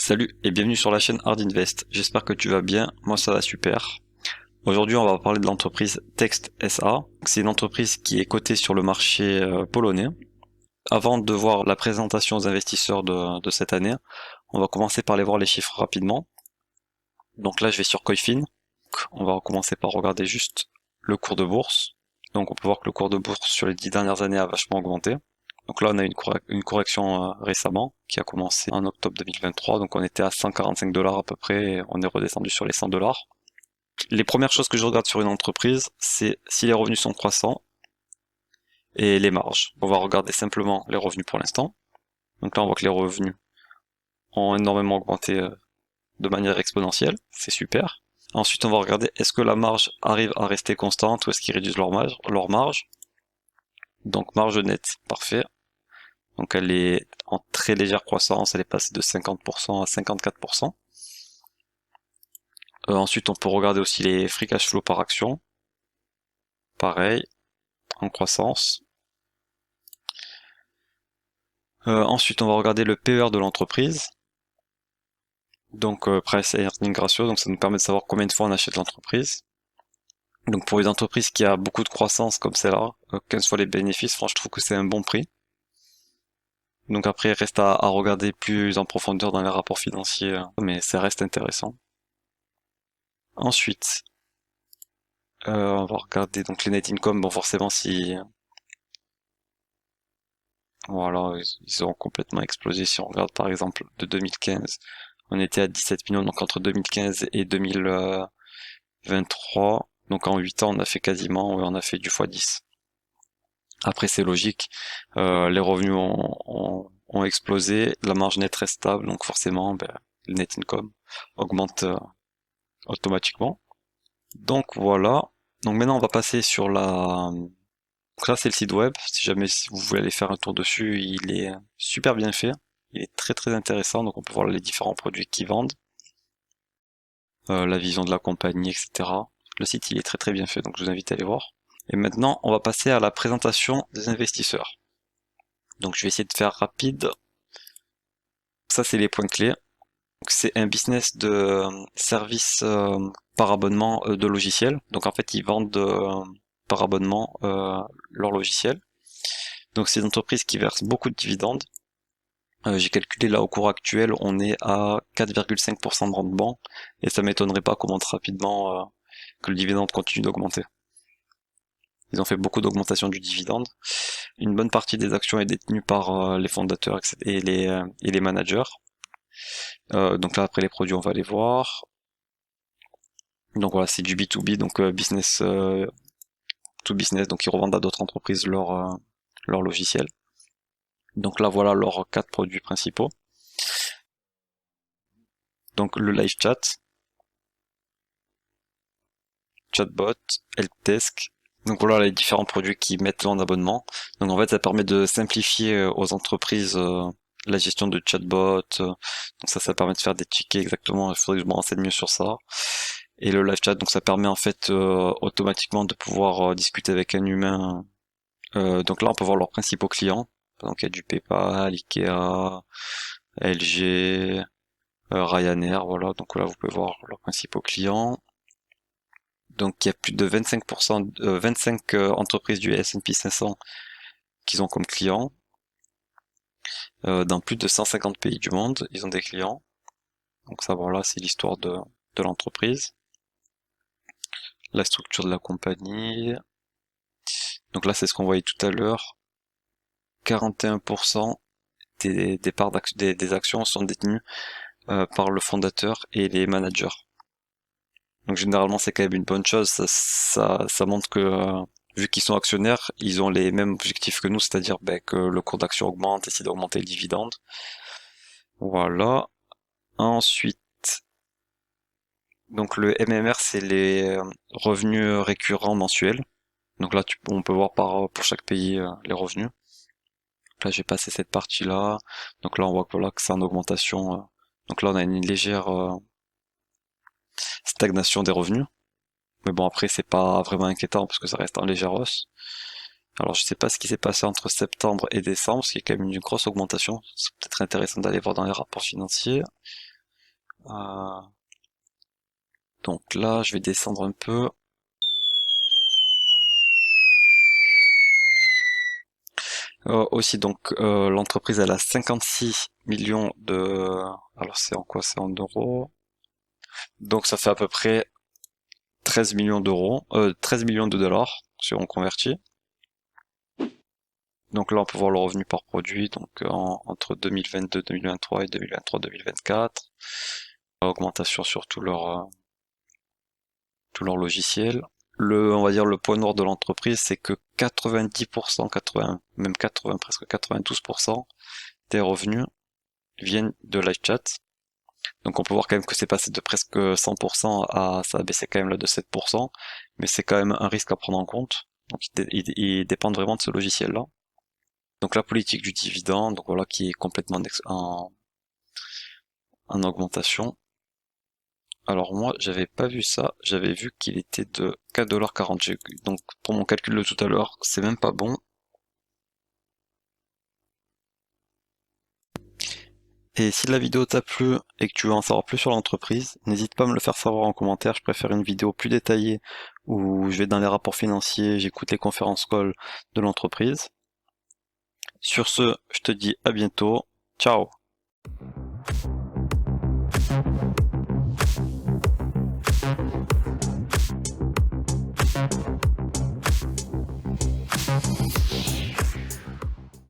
Salut et bienvenue sur la chaîne Hard Invest. J'espère que tu vas bien, moi ça va super. Aujourd'hui on va parler de l'entreprise Text SA. C'est une entreprise qui est cotée sur le marché polonais. Avant de voir la présentation aux investisseurs de cette année, on va commencer par aller voir les chiffres rapidement. Donc là je vais sur Coifin. On va commencer par regarder juste le cours de bourse. Donc on peut voir que le cours de bourse sur les 10 dernières années a vachement augmenté. Donc là, on a une correction récemment qui a commencé en octobre 2023. Donc on était à 145 $ à peu près et on est redescendu sur les 100 $. Les premières choses que je regarde sur une entreprise, c'est si les revenus sont croissants et les marges. On va regarder simplement les revenus pour l'instant. Donc là, on voit que les revenus ont énormément augmenté de manière exponentielle. C'est super. Ensuite, on va regarder est-ce que la marge arrive à rester constante ou est-ce qu'ils réduisent leur marge. Donc marge nette, parfait. Donc elle est en très légère croissance, elle est passée de 50% à 54%. Ensuite, on peut regarder aussi les free cash flow par action. Pareil, en croissance. Ensuite, on va regarder le PER de l'entreprise. Donc Price Earning Ratio, donc ça nous permet de savoir combien de fois on achète l'entreprise. Donc pour une entreprise qui a beaucoup de croissance comme celle-là, 15 fois les bénéfices, franchement, je trouve que c'est un bon prix. Donc après, il reste à regarder plus en profondeur dans les rapports financiers, mais ça reste intéressant. Ensuite, on va regarder donc les net income. Bon, forcément, si voilà, ils ont complètement explosé. Si on regarde par exemple de 2015, on était à 17 millions. Donc entre 2015 et 2023, donc en 8 ans, on a fait quasiment, ouais, on a fait du x10. Après, c'est logique. Les revenus ont explosé, la marge nette reste stable, donc forcément, ben, le net income augmente automatiquement. Donc voilà. Donc maintenant, on va passer sur la. Donc là, c'est le site web. Si jamais vous voulez aller faire un tour dessus, il est super bien fait. Il est très très intéressant. Donc on peut voir les différents produits qu'ils vendent, la vision de la compagnie, etc. Le site, il est très très bien fait. Donc je vous invite à aller voir. Et maintenant, on va passer à la présentation des investisseurs. Donc je vais essayer de faire rapide. Ça, c'est les points clés. Donc c'est un business de service par abonnement de logiciels. Donc en fait, ils vendent par abonnement leur logiciel. Donc c'est une entreprise qui verse beaucoup de dividendes. J'ai calculé là au cours actuel, on est à 4,5% de rendement et ça m'étonnerait pas qu'on monte rapidement que le dividende continue d'augmenter. Ils ont fait beaucoup d'augmentation du dividende. Une bonne partie des actions est détenue par les fondateurs et les managers. Donc là après les produits on va les voir. Donc voilà, c'est du B2B, donc business to business, donc ils revendent à d'autres entreprises leur logiciel. Donc là voilà leurs 4 produits principaux. Donc le live chat, chatbot, helpdesk. Donc voilà les différents produits qui mettent en abonnement. Donc en fait ça permet de simplifier aux entreprises la gestion de chatbot. Donc ça permet de faire des tickets exactement. Il faudrait que je me renseigne mieux sur ça. Et le live chat, donc ça permet en fait automatiquement de pouvoir discuter avec un humain. Donc là on peut voir leurs principaux clients. Donc il y a du PayPal, Ikea, LG, Ryanair, voilà. Donc là vous pouvez voir leurs principaux clients. Donc il y a plus de 25%, 25 entreprises du S&P 500 qu'ils ont comme clients. Dans plus de 150 pays du monde, ils ont des clients. Donc ça voilà, c'est l'histoire de l'entreprise. La structure de la compagnie. Donc là c'est ce qu'on voyait tout à l'heure. 41% des parts des actions sont détenues par le fondateur et les managers. Donc généralement c'est quand même une bonne chose, ça montre que vu qu'ils sont actionnaires, ils ont les mêmes objectifs que nous, c'est-à-dire ben, que le cours d'action augmente, essayer d'augmenter le dividende. Voilà. Ensuite, donc le MMR c'est les revenus récurrents mensuels. Donc là on peut voir pour chaque pays les revenus. Là j'ai passé cette partie-là. Donc là on voit que voilà que c'est en augmentation. Donc là on a une légère stagnation des revenus. Mais bon, après, c'est pas vraiment inquiétant parce que ça reste en légère hausse. Alors, je sais pas ce qui s'est passé entre septembre et décembre, ce qui est quand même une grosse augmentation. C'est peut-être intéressant d'aller voir dans les rapports financiers. Donc là, je vais descendre un peu. Aussi, donc l'entreprise elle a 56 millions de... Alors c'est en quoi? C'est en euros. Donc ça fait à peu près 13 millions d'euros, 13 millions de dollars si on convertit. Donc là on peut voir le revenu par produit, donc entre 2022, 2023 et 2023, 2024. Augmentation sur tout leur logiciel. On va dire le point noir de l'entreprise, c'est que 90%, 80, même 80, presque 92% des revenus viennent de live chat. Donc on peut voir quand même que c'est passé de presque 100% à ça a baissé quand même là de 7%, mais c'est quand même un risque à prendre en compte. Donc ils dépendent vraiment de ce logiciel-là. Donc la politique du dividende, donc voilà, qui est complètement en augmentation. Alors moi, j'avais pas vu ça, j'avais vu qu'il était de 4,40 $. Donc pour mon calcul de tout à l'heure, c'est même pas bon. Et si la vidéo t'a plu et que tu veux en savoir plus sur l'entreprise, n'hésite pas à me le faire savoir en commentaire. Je préfère une vidéo plus détaillée où je vais dans les rapports financiers, j'écoute les conférences call de l'entreprise. Sur ce, je te dis à bientôt. Ciao!